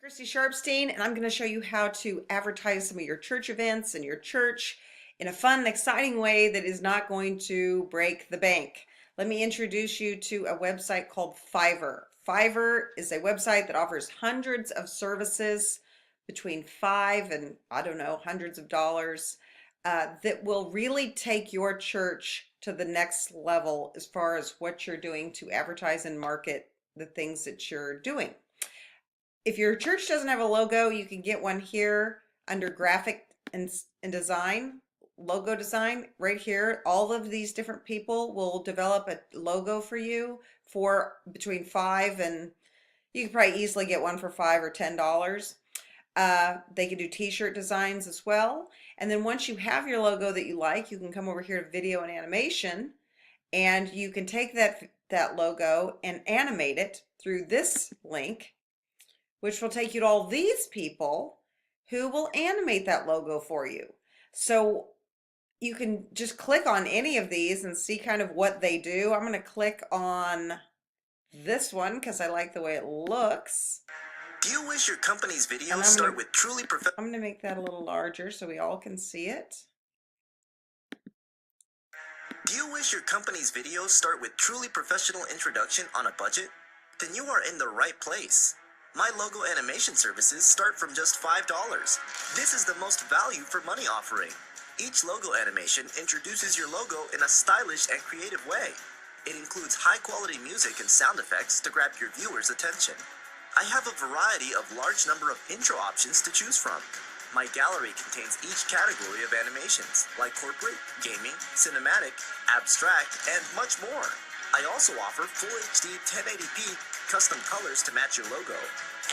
Christy Sharpstein, and I'm going to show you how to advertise some of your church events and your church in a fun and exciting way that is not going to break the bank. Let me introduce you to a website called Fiverr. Fiverr is a website that offers hundreds of services between five and I don't know, hundreds of dollars that will really take your church to the next level as far as what you're doing to advertise and market the things that you're doing. If your church doesn't have a logo, you can get one here under graphic and design, logo design right here. All of these different people will develop a logo for you for between five and you can probably easily get one for $5 or $10. They can do t-shirt designs as well. And then once you have your logo that you like, you can come over here to video and animation, and you can take that logo and animate it through this link, which will take you to all these people who will animate that logo for you. So you can just click on any of these and see kind of what they do. I'm going to click on this one because I like the way it looks. Do you wish your company's videos start with truly professional? I'm going to make that a little larger so we all can see it. Do you wish your company's videos start with truly professional introduction on a budget? Then you are in the right place. My logo animation services start from just $5. This is the most value for money offering. Each logo animation introduces your logo in a stylish and creative way. It includes high-quality music and sound effects to grab your viewers' attention. I have a variety of large number of intro options to choose from. My gallery contains each category of animations, like corporate, gaming, cinematic, abstract, and much more. I also offer Full HD 1080p custom colors to match your logo.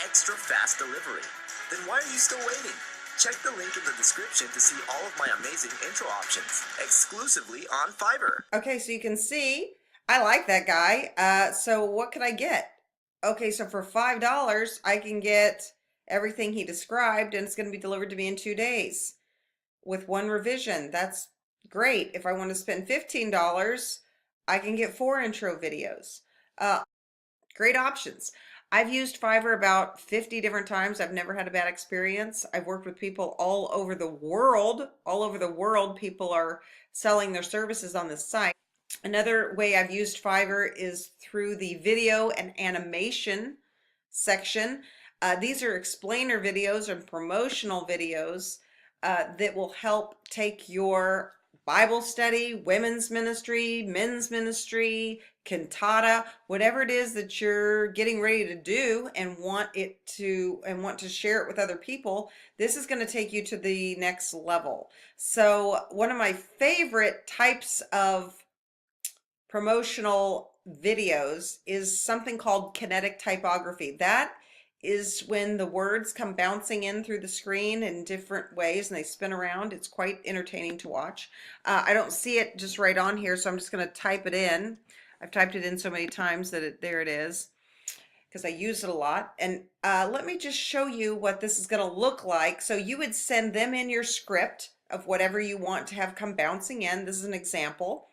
Extra fast delivery. Then why are you still waiting? Check the link in the description to see all of my amazing intro options, exclusively on Fiverr. Okay, so you can see, I like that guy. So what can I get? Okay, so for $5, I can get everything he described, and it's going to be delivered to me in 2 days with one revision. That's great. If I want to spend $15, I can get 4 intro videos. Great options. I've used Fiverr about 50 different times. I've never had a bad experience. I've worked with people all over the world. All over the world, people are selling their services on this site. Another way I've used Fiverr is through the video and animation section. These are explainer videos and promotional videos that will help take your Bible study, women's ministry, men's ministry, cantata, whatever it is that you're getting ready to do and want to share it with other people. This is going to take you to the next level. So one of my favorite types of promotional videos is something called kinetic typography. That is when the words come bouncing in through the screen in different ways and they spin around. It's quite entertaining to watch. I don't see it just right on here, so I'm just going to type it in. I've typed it in so many times that there it is because I use it a lot. And let me just show you what this is going to look like. So you would send them in your script of whatever you want to have come bouncing in. This is an example.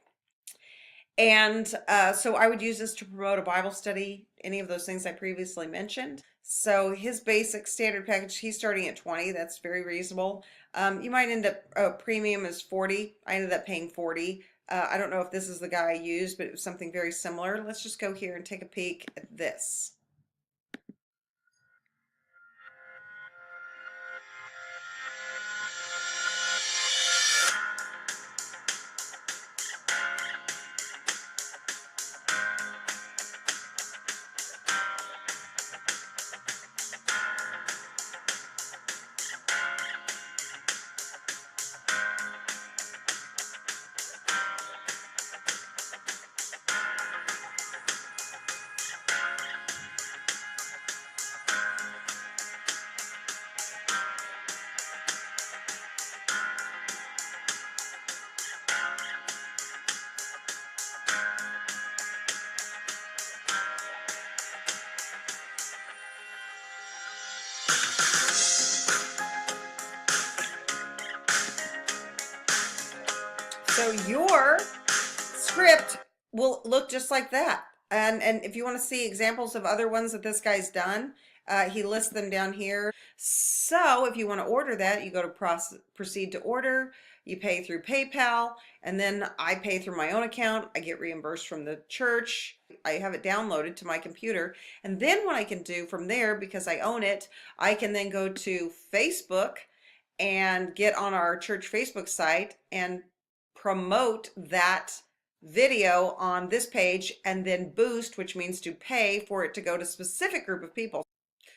And so I would use this to promote a Bible study, any of those things I previously mentioned. So his basic standard package, he's starting at 20. That's very reasonable. You might end up, premium is 40. I ended up paying 40. I don't know if this is the guy I used, but it was something very similar. Let's just go here and take a peek at this. So your script will look just like that. And if you want to see examples of other ones that this guy's done, He lists them down here. So if you want to order that, you go to proceed to order, you pay through PayPal, and then I pay through my own account. I get reimbursed from the church. I have it downloaded to my computer. And then what I can do from there, because I own it, I can then go to Facebook and get on our church Facebook site and promote that video on this page and then boost, which means to pay for it to go to a specific group of people.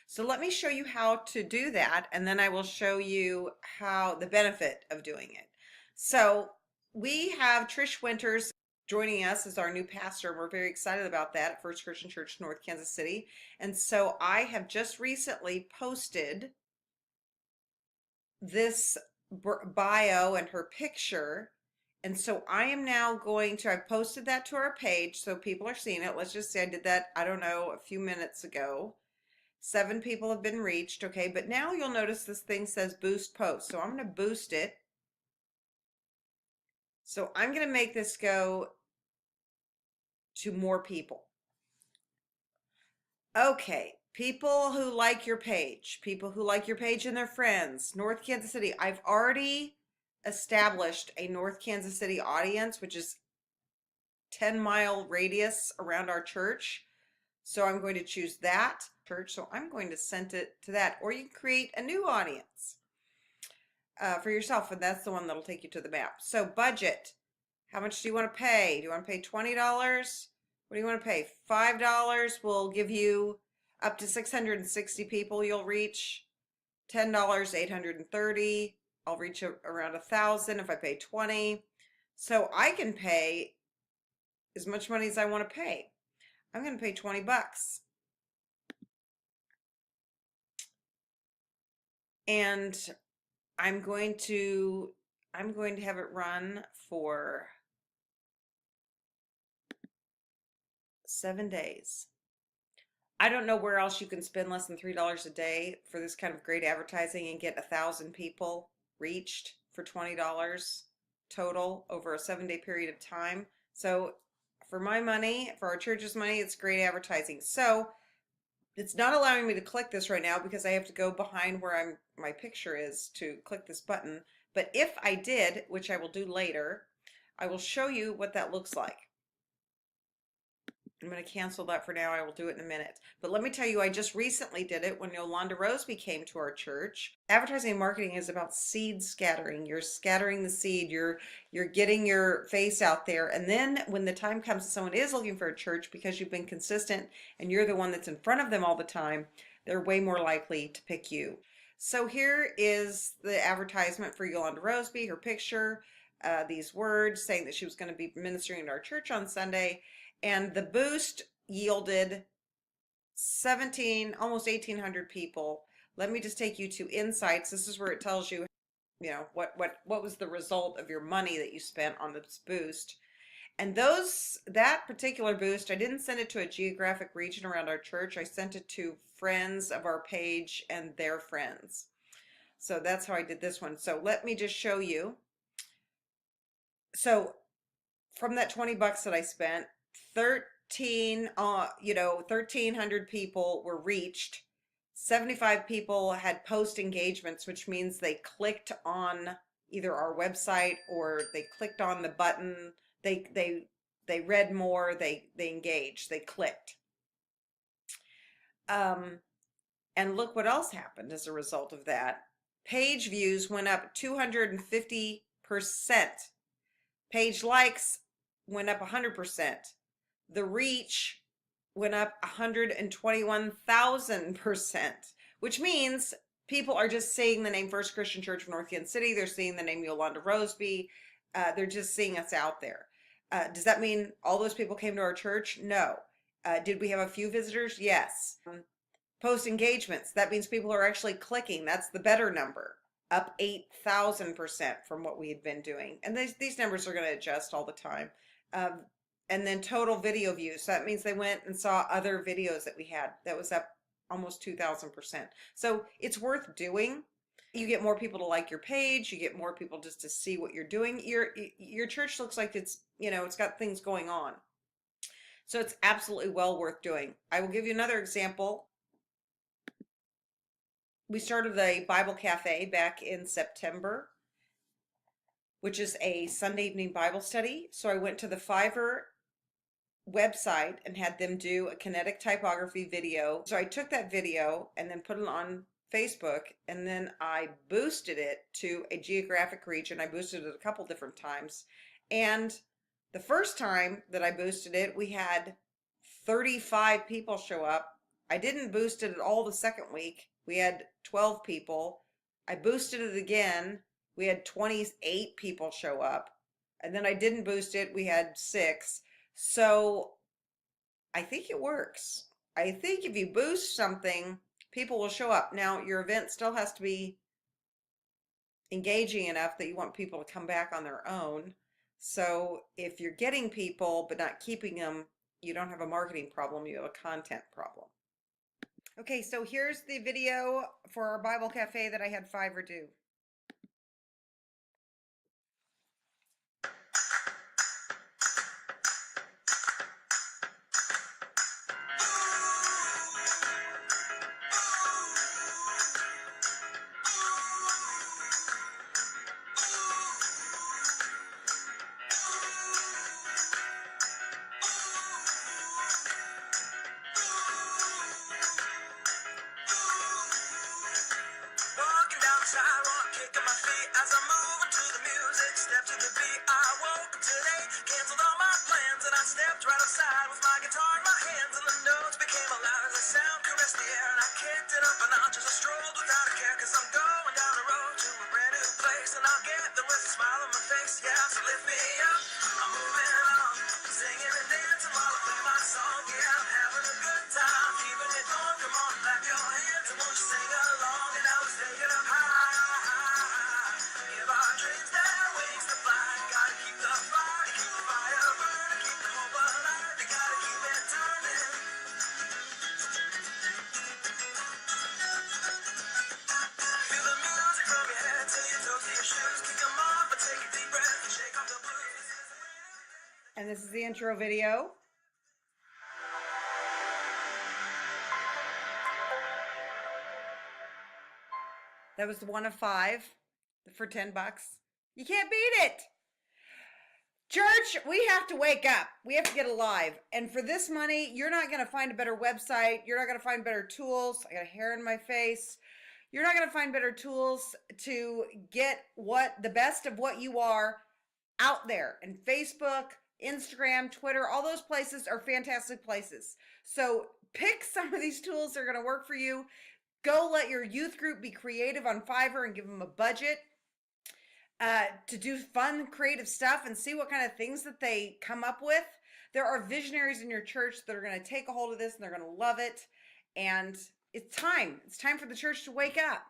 So let me show you how to do that, and then I will show you how the benefit of doing it. So we have Trish Winters joining us as our new pastor, and we're very excited about that at First Christian Church, North Kansas City. And so I have just recently posted this bio and her picture. And so I am now going to, I've posted that to our page so people are seeing it. Let's just say I did that, I don't know, a few minutes ago. 7 people have been reached, okay, but now you'll notice this thing says boost post. So I'm going to boost it. So I'm going to make this go to more people. Okay, people who like your page, people who like your page and their friends, North Kansas City. I've already established a North Kansas City audience, which is 10-mile radius around our church. So I'm going to choose that church. So I'm going to send it to that. Or you can create a new audience for yourself, and that's the one that'll take you to the map. So budget. How much do you want to pay? Do you want to pay $20? What do you want to pay? $5 will give you up to 660 people you'll reach. $10, 830. I'll reach around 1,000 if I pay 20. So I can pay as much money as I want to pay. I'm going to pay 20 bucks. And I'm going to have it run for 7 days. I don't know where else you can spend less than $3 a day for this kind of great advertising and get 1,000 people reached for $20 total over a 7-day period of time. So for my money, for our church's money, it's great advertising. So it's not allowing me to click this right now because I have to go behind where my picture is to click this button. But if I did, which I will do later, I will show you what that looks like. I'm going to cancel that for now. I will do it in a minute. But let me tell you, I just recently did it when Yolanda Roseby came to our church. Advertising and marketing is about seed scattering. You're scattering the seed. You're getting your face out there. And then when the time comes someone is looking for a church because you've been consistent and you're the one that's in front of them all the time, they're way more likely to pick you. So here is the advertisement for Yolanda Roseby, her picture, these words saying that she was going to be ministering at our church on Sunday. And the boost yielded almost 1,800 people. Let me just take you to insights. This is where it tells you, what was the result of your money that you spent on this boost. And that particular boost, I didn't send it to a geographic region around our church. I sent it to friends of our page and their friends. So that's how I did this one. So let me just show you. So from that 20 bucks that I spent, 1,300 people were reached. 75 people had post engagements, which means they clicked on either our website or they clicked on the button. They read more, they engaged, they clicked. And look what else happened as a result of that. Page views went up 250%. Page likes went up 100%. The reach went up 121,000%, which means people are just seeing the name First Christian Church of North Kansas City. They're seeing the name Yolanda Roseby. They're just seeing us out there. Does that mean all those people came to our church? No. Did we have a few visitors? Yes. Post engagements. That means people are actually clicking. That's the better number. Up 8,000% from what we had been doing. And these numbers are going to adjust all the time. And then total video views. So that means they went and saw other videos that we had. That was up almost 2,000%. So it's worth doing. You get more people to like your page. You get more people just to see what you're doing. Your church looks like it's got things going on. So it's absolutely well worth doing. I will give you another example. we started a Bible cafe back in September, which is a Sunday evening Bible study. So I went to the Fiverr website and had them do a kinetic typography video. So I took that video and then put it on Facebook, and then I boosted it to a geographic region. I boosted it a couple different times. And the first time that I boosted it, we had 35 people show up. I didn't boost it at all the second week. We had 12 people. I boosted it again. We had 28 people show up. And then I didn't boost it. We had 6. So I think it works. I think if you boost something, people will show up. Now, your event still has to be engaging enough that you want people to come back on their own. So if you're getting people but not keeping them, you don't have a marketing problem, you have a content problem. Okay, so here's the video for our Bible Cafe that I had Fiverr do. Sidewalk, kicking my feet as I move into the music. Step to the beat, I woke up today. Canceled all my plans and I stepped right outside with my guitar in my hands. And the notes became loud as the sound caressed the air. And I kicked it up a notch as I strolled without a care. Cause I'm going down the road to a brand new place. And I'll get there with a smile on my face. Yeah, so lift me up, I'm moving on. Singing and dancing while I play my song. Yeah, I'm having a good time. Even if you don't, come on, clap your hands. And won't you sing along? And I was taking up high. And this is the intro video. That was one of 5 for $10. You can't beat it. Church, we have to wake up. We have to get alive. And for this money, you're not going to find a better website. You're not going to find better tools. I got hair in my face. You're not going to find better tools to get the best of what you are out there. And Facebook, Instagram, Twitter, all those places are fantastic places. So pick some of these tools that are going to work for you. Go let your youth group be creative on Fiverr and give them a budget to do fun, creative stuff and see what kind of things that they come up with. There are visionaries in your church that are going to take a hold of this and they're going to love it. And it's time. It's time for the church to wake up.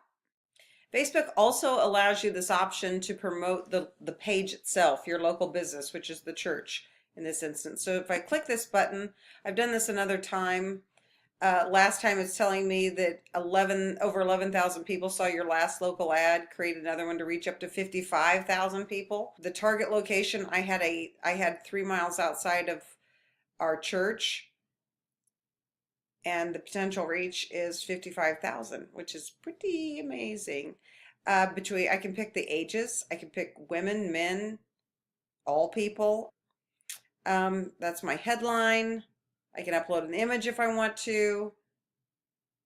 Facebook also allows you this option to promote the page itself, your local business, which is the church in this instance. So if I click this button, I've done this another time. Last time it's telling me that over 11,000 people saw your last local ad. Create another one to reach up to 55,000 people. The target location I had 3 miles outside of our church, and the potential reach is 55,000, which is pretty amazing. I can pick the ages. I can pick women, men, all people. That's my headline. I can upload an image if I want to.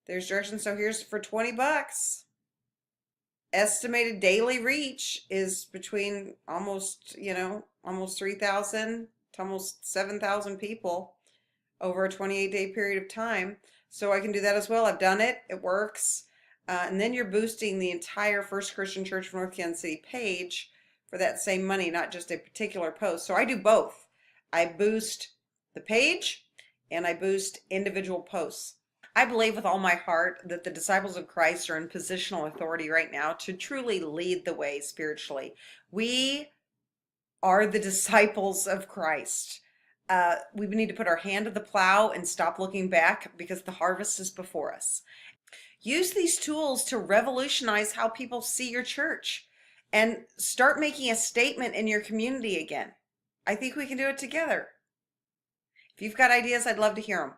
There's directions. So here's for $20. Estimated daily reach is between almost 3,000 to almost 7,000 people over a 28-day period of time. So I can do that as well. I've done it. It works. And then you're boosting the entire First Christian Church of North Kansas City page for that same money, not just a particular post. So I do both. I boost the page and I boost individual posts. I believe with all my heart that the disciples of Christ are in positional authority right now to truly lead the way spiritually. We are the disciples of Christ. We need to put our hand to the plow and stop looking back because the harvest is before us. Use these tools to revolutionize how people see your church and start making a statement in your community again. I think we can do it together. If you've got ideas, I'd love to hear them.